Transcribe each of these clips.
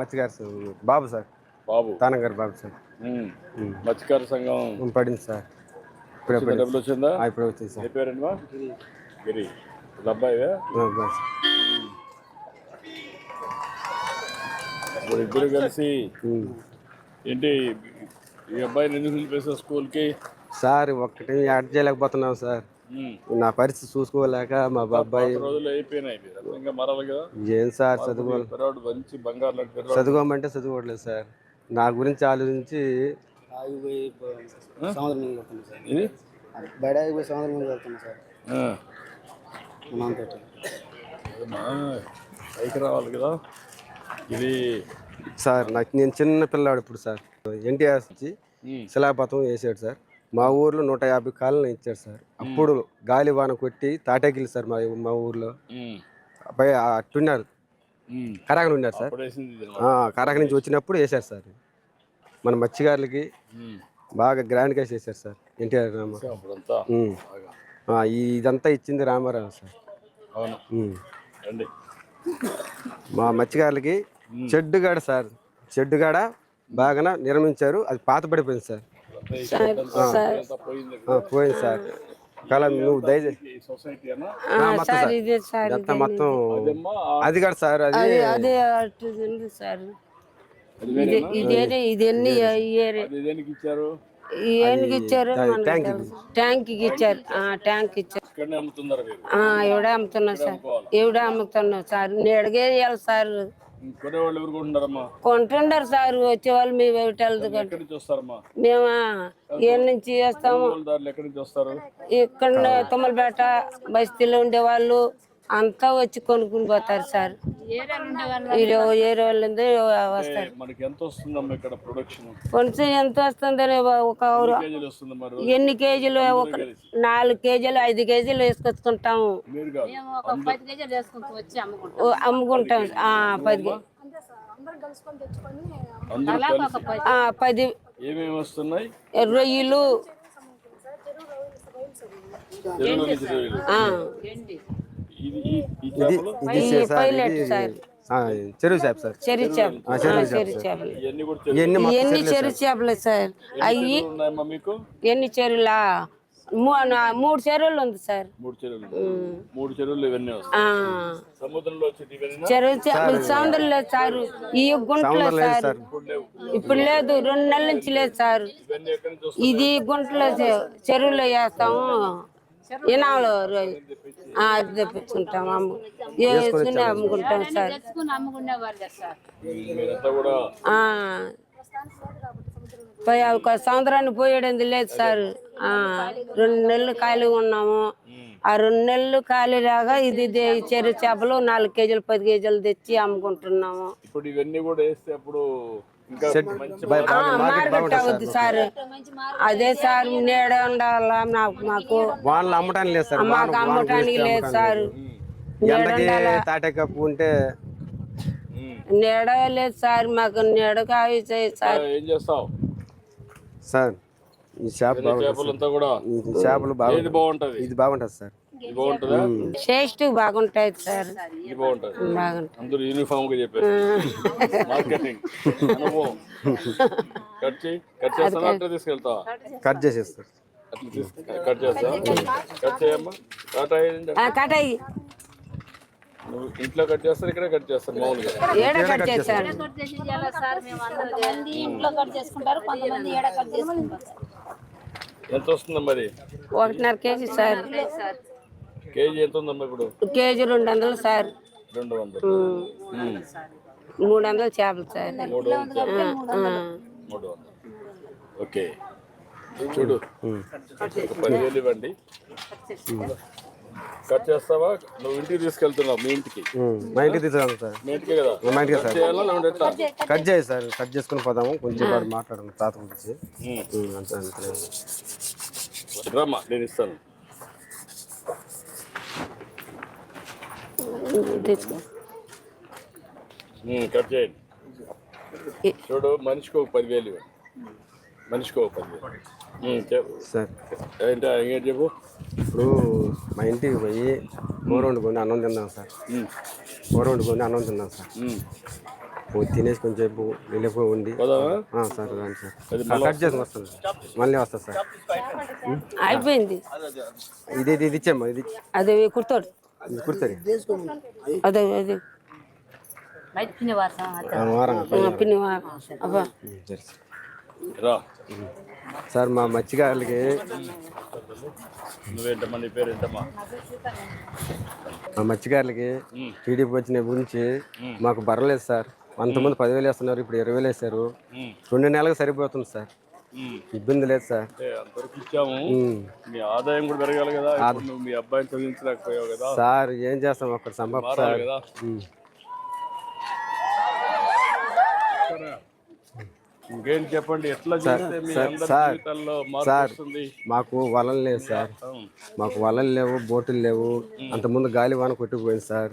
మత్స్యకార బాబు సార్. బాబు తానగారు బాబు సార్. మత్స్యకార సంఘం పడింది సార్. ఇప్పుడు డబ్బులు వచ్చిందా? ఇప్పుడు వచ్చింది సార్. ఏ పేరండి మా? గిరి. అబ్బాయి ఇద్దరు కలిసి ఏంటి ఈ అబ్బాయిని ఎందుకు నిలిపేసావు స్కూల్కి? సార్ ఒక్కటి యాడ్ చేయలేకపోతున్నాం సార్. నా పరిస్థితి చూసుకోలేక మా బాబాయ్ రోజులు అయిపోయినాయి. మరాలి కదా ఏం సార్ చదువుకోవాలి. మంచి బంగారు చదువుకోమంటే చదువుకోవట్లేదు సార్. నా గురించి ఆలోచించి పైకి రావాలి కదా. ఇది సార్ నాకు నేను చిన్న పిల్లాడు ఇప్పుడు సార్. ఎన్టీఆర్ వచ్చి శిలాపథం వేసాడు సార్. మా ఊర్లో 150 కాలనీ ఇచ్చాడు సార్. అప్పుడు గాలివాన కొట్టి తాటేకిలు సార్ మా ఊర్లో అబ్బాయి అట్టున్నారు. కరాకలు ఉన్నారు సార్. కరాక నుంచి వచ్చినప్పుడు వేశారు సార్. మన మత్స్యకారులకి బాగా గ్రాండ్గా చేశారు సార్ ఎన్టీఆర్ రామారావు. ఇదంతా ఇచ్చింది రామారావు సార్. మా మత్స్యకారులకి చెడ్డుగాడ సార్. చెడ్డుగాడ బాగా నిర్మించారు. అది పాత పడిపోయింది సార్. పోయింది సార్. కళ నువ్వు దయచేసి మొత్తం అది కాదు సార్. అది ఇచ్చారు ట్యాంక్ ఇచ్చారు. ట్యాంక్ ఇచ్చారు. ఎవడే అమ్ముతున్నా సార్. ఎవడే అమ్ముతున్నా సార్. నేడుగే ఇవ్వాలి సార్. కొంటుండారు సార్. వచ్చేవాళ్ళు మేము మేము ఏ నుంచి వస్తాము. ఇక్కడ తుమ్మలపేట బస్తీలో ఉండేవాళ్ళు అంతా వచ్చి కొనుక్కుని పోతారు సార్. ఏరే వాళ్ళు వస్తారు. కొంచెం ఎంత వస్తుందని ఒక ఎన్ని కేజీలు? ఒక 4 కేజీలు 5 కేజీలు వేసుకొచ్చుకుంటాము. అమ్ముకుంటాం. 10 రొయ్యలు పైలట్ సార్. చెరువు చేప సార్. ఎన్ని చెరువు చేపలు సార్. అయ్యి ఎన్ని చెరువులా? 3 చెరువులు ఉంది సార్. 3 చెరువులు ఇవన్నీ చెరువు చేపలు సముద్రంలో సార్. ఈ గుంటలో సార్ ఇప్పుడు లేదు. 2 నెలల నుంచి లేదు సార్. ఇది గుంటలో చెరువులో వేస్తాము. ఇనాలు తెప్పించుకుంటాం. వేసుకుని అమ్ముకుంటాం సార్. సంవత్సరాన్ని పోయేది లేదు సార్. 2 నెలలు ఖాళీ ఉన్నాము. ఆ 2 నెలలు ఖాళీ రాగా ఇది చెరువు చేపలు 4 కేజీలు 10 కేజీలు తెచ్చి అమ్ముకుంటున్నాము. ఇప్పుడు ఇవన్నీ కూడా వేస్తే అప్పుడు మార్కెట్ అవుద్ది సార్. అదే సార్ నేడ ఉండాలా. మాకు అమ్మటానికి లేదు సార్. మాకు అమ్మటానికి లేదు సార్. తాటకప్పు ఉంటే నేడ లేదు సార్. మాకు నేడ కావి సార్. ఏం చేస్తావు సార్? ఈ చేపలు బాగుంటది. ఇది బాగుంటది సార్. టేస్ట్ బాగుంటాయి సార్. అందరూ యూనిఫామ్ గా చెప్పారు. మార్కెటింగ్ తీసుకెళ్తా. కట్ చేసేస్తారు. కట్ చేస్తా. కట్ చేయమ్మా. కటాయి ఇంట్లో కట్ చేస్తారు. ఇక్కడ కట్ చేస్తారు. మామూలుగా ఎంత వస్తుందమ్మా మరి? 1.5 కేజీ సార్. కేజీ ఎంత ఉందమ్మా ఇప్పుడు? KG 200 sir. 200. 300 చేపలు సార్. 300. ఓకే. చూడు 10,000 ఇవ్వండి. కట్ చేస్తావా? నువ్వు ఇంటికి తీసుకెళ్తున్నావు. మీ ఇంటికి? మా ఇంటికి తీసుకెళ్తాను సార్. మీ ఇంటికే కదా? మా ఇంటికి సార్. కట్ చేయి సార్. కట్ చేసుకుని పోదాము. కొంచెం మాట్లాడండి తాత గురించి. రమ్మా, నేను ఇస్తాను. కట్ చేయండి. చూడు మనిషికి ఒక 10,000 ఇవ్వండి. మనిషికి ఒక 10,000 సార్. ఏంటో ఇంకేం చెప్పు. ఇప్పుడు మా ఇంటికి పోయి కూర వండుకొని అన్నం తిన్నాం సార్. కూర వండుకొని అన్నం తిన్నాం సార్. తినేసి కొంచెం వెళ్ళిపోయి ఉండి పోదామా? సార్ రండి సార్ అది కట్ చేసి వస్తాను సార్. మళ్ళీ వస్తా సార్. అయిపోయింది ఇది ఇచ్చామ్మా, ఇది అదే కుర్తాడు కుర్తారు అదే అదే వారం పిన్ని అబ్బా సరే రా. సార్ మా మత్స్యకారులకి నువ్వేంటమ్మా, నీ పేరు ఏంటమ్మా? మా మత్స్యకారులకి టీడీపీ వచ్చిన గురించి మాకు బరలేదు సార్. అంతకుముందు 10,000 వేస్తున్నారు, ఇప్పుడు 20,000 వేస్తారు. 2 నెలలకు సరిపోతుంది సార్, ఇబ్బంది లేదు సార్. అంటే అంతవరకు ఇచ్చాము, మీ ఆదాయం కూడా పెరగాలి కదా. ఇప్పుడు నువ్వు మీ అబ్బాయిని చదివించలేకపోయావు కదా సార్. ఏం చేస్తాం అక్కడ సంభవం మారాలి సార్. కదా. ఇంకేం చెప్పండి, ఎట్లా చేస్తే మీ అందరి సార్ జీవితాల్లో మార్పు సార్ వస్తుంది? మాకు వలలు లేవు సార్, మాకు వలలు లేవు, బోటులు లేవు. అంతకుముందు గాలి వాన కొట్టుకుపోయింది సార్.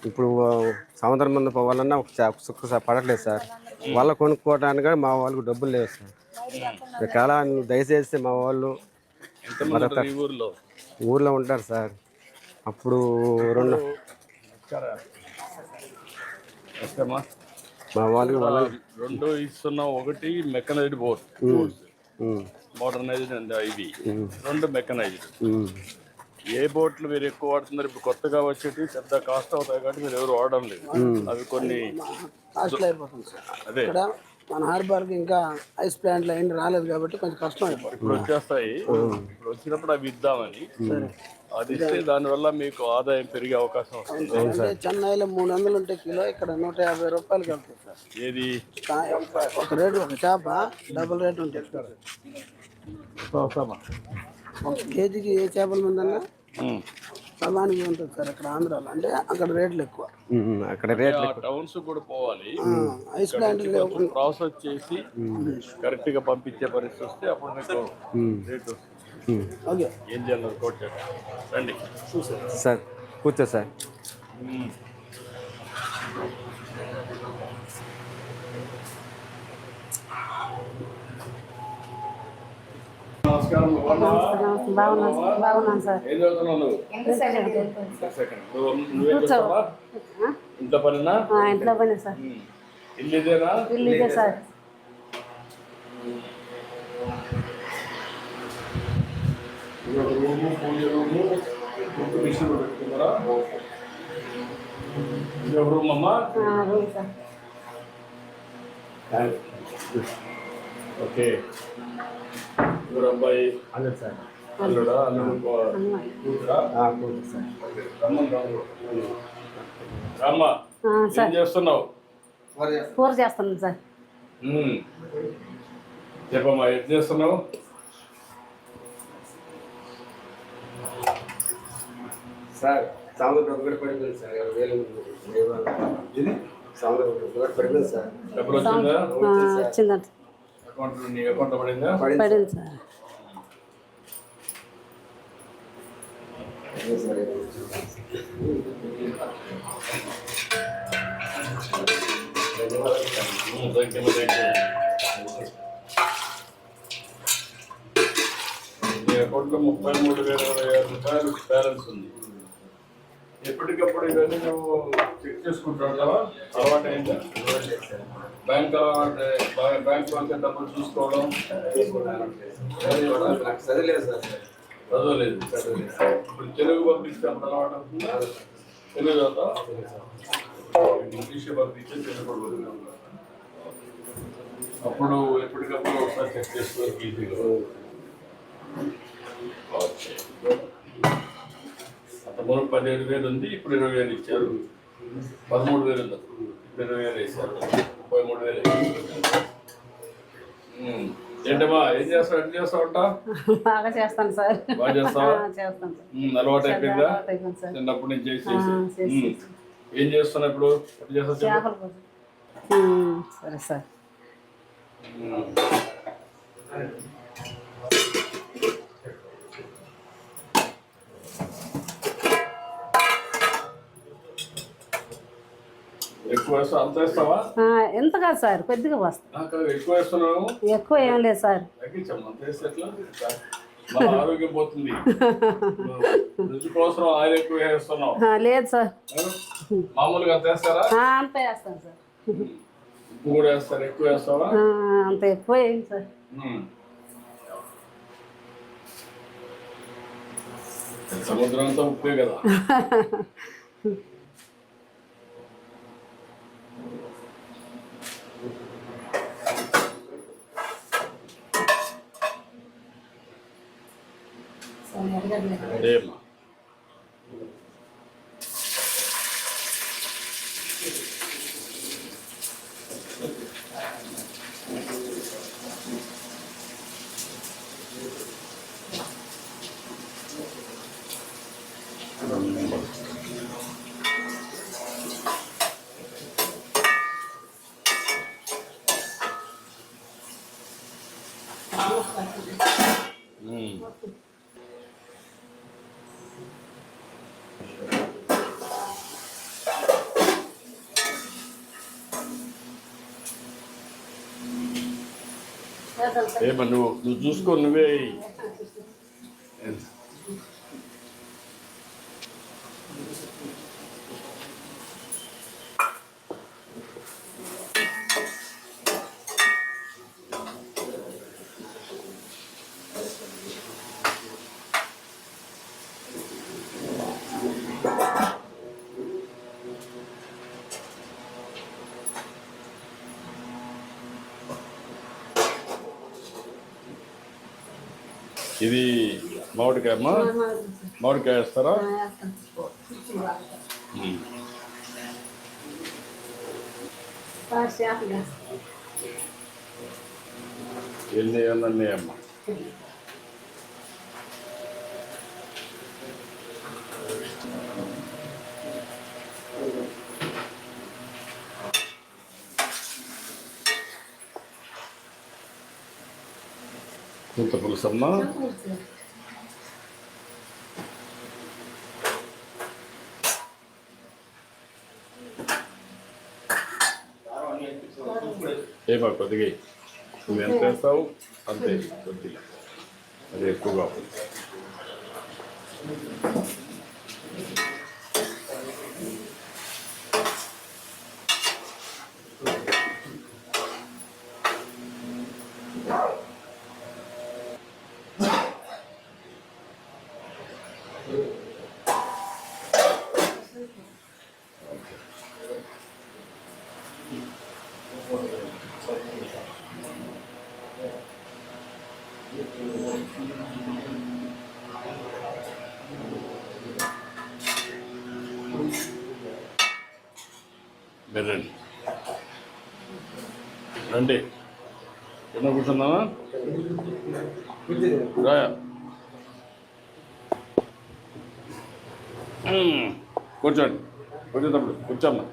ఇప్పుడు సముద్రం ముందు పోవాలన్నా ఒక సుక్క పడట్లేదు సార్. వల కొనుక్కోవడానికి కూడా మా వాళ్ళకు డబ్బులు లేవు సార్. చాలా దయచేసి మా వాళ్ళు ఎంతమంది ఉంటారు ఈ ఊర్లో? ఊర్లో ఉంటారు సార్. అప్పుడు వస్తామా? మా వాళ్ళకి వలలు 2 ఇస్తున్నాం. ఒకటి మెకనైజ్డ్ బోట్, మోడర్నైజ్డ్ అండ్ ఇవి 2 మెకనైజ్డ్. ఏ బోట్లు మీరు ఎక్కువ వాడుతున్నారు? ఇప్పుడు కొత్తగా వచ్చేటి పెద్ద కాస్ట్ అవుతాయి కాబట్టి మీరు ఎవరు వాడడం లేదు. అవి కొన్ని కాస్ట్లీ అయిపోతుంది సార్. అదే ఇక్కడ మన హార్బర్కి ఇంకా ఐస్ ప్లాంట్లు అయిన రాలేదు కాబట్టి కొంచెం కష్టం అయిపోతుంది. ఇప్పుడు వచ్చేస్తాయి. ఇప్పుడు వచ్చినప్పుడు అవి ఇద్దామని, అది ఇస్తే దానివల్ల మీకు ఆదాయం పెరిగే అవకాశం వస్తుంది. అంటే చెన్నైలో 300 ఉంటే కిలో, ఇక్కడ 150 రూపాయలకి వెళ్తుంది సార్. ఏది ఒక రేటు, ఒక చేప డబుల్ రేట్ ఉంటుంది సార్. ఒక కేజీకి ఏ చేపల మందన్నా సమానికి ఉంటుంది సార్. ఇక్కడ ఆంధ్రాలో అంటే అక్కడ రేట్లు ఎక్కువ. అక్కడ రేట్లు టౌన్స్ కూడా పోవాలి, ఐస్ ప్లాంట్ ప్రాసెస్ చేసి కరెక్ట్ గా పంపించే పరిస్థితి వస్తే అప్పుడు మీకు రేట్ వస్తుంది. ఓకే. ఏం చేయాలి కోట్ చేయండి. రండి సార్, కూర్చో సార్. నమస్కారం. బాగున్నాను సార్. ఏం చదువుతున్నావు నువ్వు? సెకండ్. నువ్వేం చేస్తావా? ఇంట్లో పనినా? ఇంట్లో పని సార్. ఇల్లు ఇదేనా? ఇల్లు ఇదే సార్. రూము, పూజ రూము, కుట్టు మిషన్ పెట్టుకున్నారా? ఇది ఒక రూమ్ అమ్మా. Room sir. ఓకే. ఎవరు అబ్బాయి? అదే సార్. అల్లుడా? అల్లుడు కూతురా? రామ్మా, ఏం చేస్తున్నావు? కూర చేస్తాను సార్. చెప్పమ్మా, ఏం చేస్తున్నావు? సార్ సముద్రం ఒకటి పడిపోయింది సార్. 20,000 సముద్రం ఒకటి పడిపోయింది సార్. డబ్బులు వచ్చిందా? వచ్చిందంట. అకౌంట్, నీ అకౌంట్ పడిందా? పడింది సార్. మీ అకౌంట్లో 33,026 రూపాయలు బ్యాలెన్స్ ఉంది. ఎప్పటికప్పుడు ఇవన్నీ నువ్వు చెక్ చేసుకుంటావు కదా, అలవాటు అయిందా? బ్యాంక్ బ్యాంక్ లో డబ్బులు చూసుకోవడం చదివలేదు సార్. చదవలేదు. ఇప్పుడు తెలుగు పంపిస్తే అప్పుడు అలవాటు అవుతుందా? తెలుగు చదువుతా, ఇంగ్లీష్ పంపించే తెలుగు కూడా అప్పుడు ఎప్పటికప్పుడు ఒకసారి చెక్ చేసుకోవాలి ఈజీగా. అంతకుముందు 17,000 ఉంది, ఇప్పుడు 20,000 ఇచ్చారు. 13,000 ఉంది, ఇప్పుడు 20,000 వేసారు. 33,000. ఏంటమ్మా, ఏం చేస్తావు? ఎట్లా చేస్తావు అంట? బాగా చేస్తాను సార్. బాగా చేస్తావా? చేస్తాను సార్. అలవాటు అయిపోయిందా? అయిపోయింది సార్. చిన్నప్పటి నుంచి చేసేసి. ఏం చేస్తున్నావు ఇప్పుడు? ఎట్లా చేస్తావు? చేపల కూర. సరే సార్. ఎక్కువ వేస్తావు? అంత వేస్తావా? ఎంత కాదు సార్, కొద్దిగా వస్తా. ఎక్కువ వేస్తున్నావు? ఎక్కువ ఏం లేదు సార్. తగ్గించమ్మా, అంత వేస్తే ఎట్లా? మా ఆరోగ్యం పోతుంది. రుచి కోసం ఆయిల్ ఎక్కువ వేస్తున్నావు. లేదు సార్. మామూలుగా అంత వేస్తారా? అంత వేస్తాను సార్. ఉప్పు కూడా వేస్తారు, ఎక్కువ వేస్తావా? అంత ఎక్కువ వేయం సార్. సముద్రం అంతా ఉప్పే కదా. ఏమ్మా ఏమా నువ్వు చూసుకో, నువ్వే ఇది మామిడికాయ అమ్మా, మామిడికాయ వేస్తారా? ఎన్ని అన్నీ అమ్మా. చింత పులుసు అమ్మా. ఏమా కొద్దిగా నువ్వు ఎంత వేస్తావు అంతే, కొద్దిగా అది ఎక్కువగా. రండి రండి, ఎన్నో కూర్చున్నావా? రాయా కూర్చోండి, కూర్చోతప్పుడు కూర్చోమ్మా.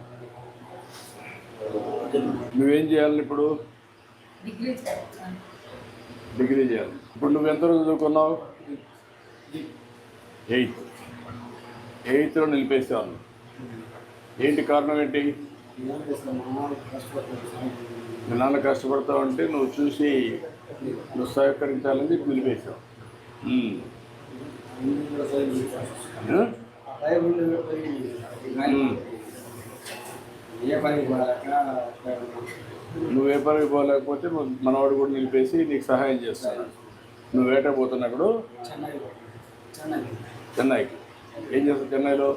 నువ్వేం చేయాలి ఇప్పుడు? డిగ్రీ చేయాలి. ఇప్పుడు నువ్వు ఎంత రోజు చదువుకున్నావు? 8th నిలిపేసాను. ఏంటి కారణం ఏంటి? మీ నాన్న కష్టపడతావు అంటే నువ్వు చూసి నువ్వు సహకరించాలని చెప్పి నిలిపేసావు. నువ్వు ఏ పనికి పోలేకపోతే మనవాడు కూడా నిలిపేసి నీకు సహాయం చేస్తాను. నువ్వు వేటకు పోతున్నప్పుడు చెన్నైకి ఏం చేస్తావు? చెన్నైలో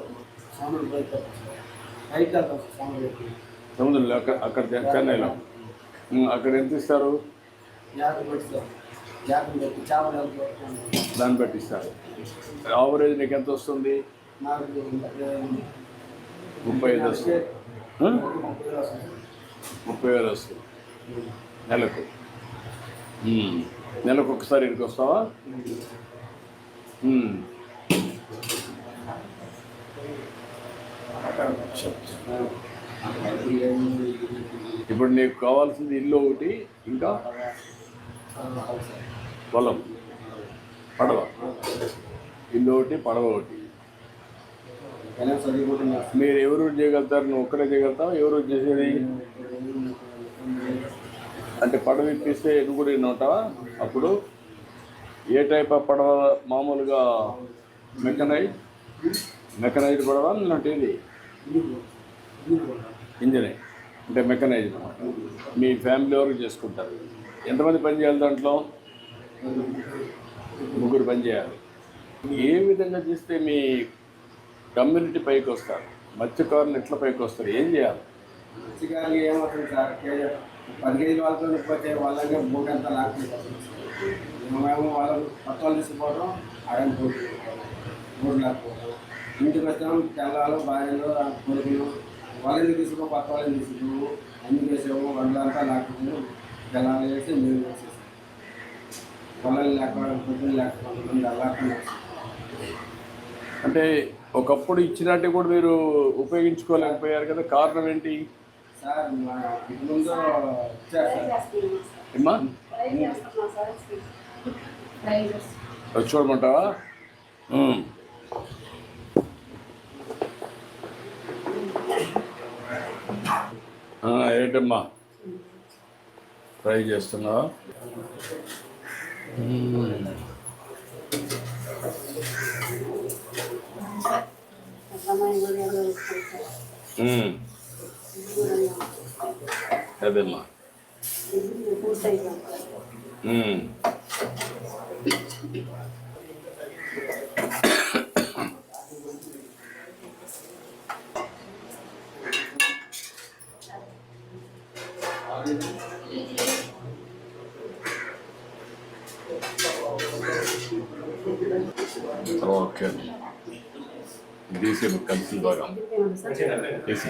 సముద్రంలో అక్కడ చెన్నైలో అక్కడ ఎంత ఇస్తారు? దాన్ని బట్టి ఇస్తారు. యావరేజ్ నీకు ఎంత వస్తుంది? 35 వస్తుంది. 30,000 వస్తుంది నెలకు. నెలకు ఒకసారి ఇంటికి వస్తావా? ఇప్పుడు నీకు కావాల్సింది ఇల్లు ఒకటి, ఇంకా పొలం, పడవ. ఇల్లు ఒకటి, పడవ ఒకటి. మీరు ఎవరు చేయగలుగుతారు? నువ్వు ఒక్కడే చేయగలుగుతావు? ఎవరు చేసేది? అంటే పడవ ఇప్పిస్తే నువ్వు కూడా ఉంటావా? అప్పుడు ఏ టైప్ ఆఫ్ పడవ? మామూలుగా మెకనైజ్డ్ పడవ అంటే ఇది ఇంజనే. అంటే మెకనైజ్డ్ అనమాట. మీ ఫ్యామిలీ వరకు చేసుకుంటారు. ఎంతమంది పని చేయాలి దాంట్లో? 3 పని చేయాలి. ఏ విధంగా చేస్తే మీ కమ్యూనిటీ పైకి వస్తారు? మత్స్యకారులు ఎట్లా పైకి వస్తారు? ఏం చేయాలి? మత్స్యకారులు ఏమవుతుంది సార్, 10 కేజీల వాళ్ళతో పోతే వాళ్ళకి మూడు అంతా లాక్కుంటారు. మేము వాళ్ళకు కొత్త వాళ్ళు తీసుకుపోవడం, ఆయన మూడు లాక్కోవడం. ఇంటికి వచ్చాం తెల్లాలు భార్యలు కొడుకులు వాళ్ళని తీసుకో, కొత్త వాళ్ళని తీసుకో, అన్ని వేసాము. వాళ్ళంతా లాక్కుంటూ తెల్లాలు వేసి మేము వేసేసాం. పొలాలు లేకపోవడం, పొద్దులు లేకపోవడం అలాగే. అంటే ఒకప్పుడు ఇచ్చినట్టు కూడా మీరు ఉపయోగించుకోలేకపోయారు కదా, కారణం ఏంటి? సార్ మా ఇంటి ముందు ఇచ్చారు సార్. ఏమ్మా వచ్చి చూడమంటావా? ఏంటమ్మా ట్రై చేస్తున్నావా? అదేమ్మా. ఓకే, తీసి కలిసి బాగా తీసి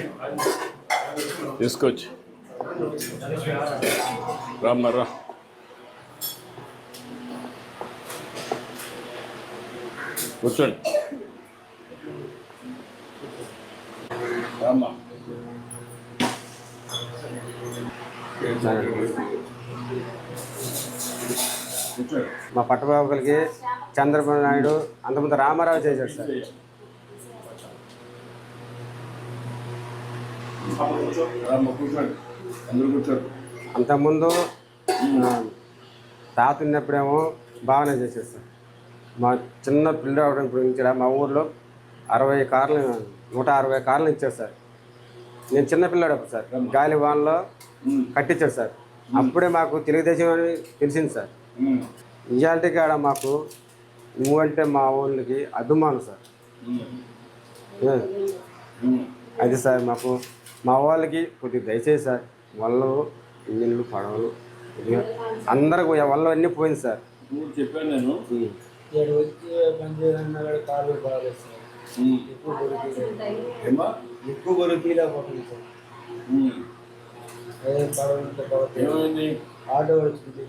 తీసుకొచ్చి రామ్మారా. కూర్చోండి రామ్మా. మా పట్టబాబులకి చంద్రబాబు నాయుడు అంతకుముందు రామారావు చేశాడు సార్. రామ్మా కూర్చోండి, అందరూ కూర్చోండి. అంతకుముందు తాత ఉన్నప్పుడేమో బాగానే చేశాడు సార్. మా చిన్న పిల్లడు ఇప్పుడు ఇక్కడ మా ఊర్లో 60 కార్లు 160 కార్లు ఇచ్చారు సార్. నేను చిన్న పిల్లాడు అప్పుడు సార్, గాలి వాన్లో కట్టించాడు సార్. అప్పుడే మాకు తెలుగుదేశం అని తెలిసింది సార్. ఇవాళ కాడ మాకు నువ్వంటే మా ఊళ్ళకి అభిమానం సార్. అది సార్ మాకు మా వాళ్ళకి కొద్దిగా దయచేసి సార్, వాళ్ళు ఇంజన్లు పడవలు అందరికి వల్ల అన్నీ పోయింది సార్. చెప్పాను నేను ఎక్కువ గొరుకుపోతుంది సార్. ఏమైంది? ఆటో వచ్చి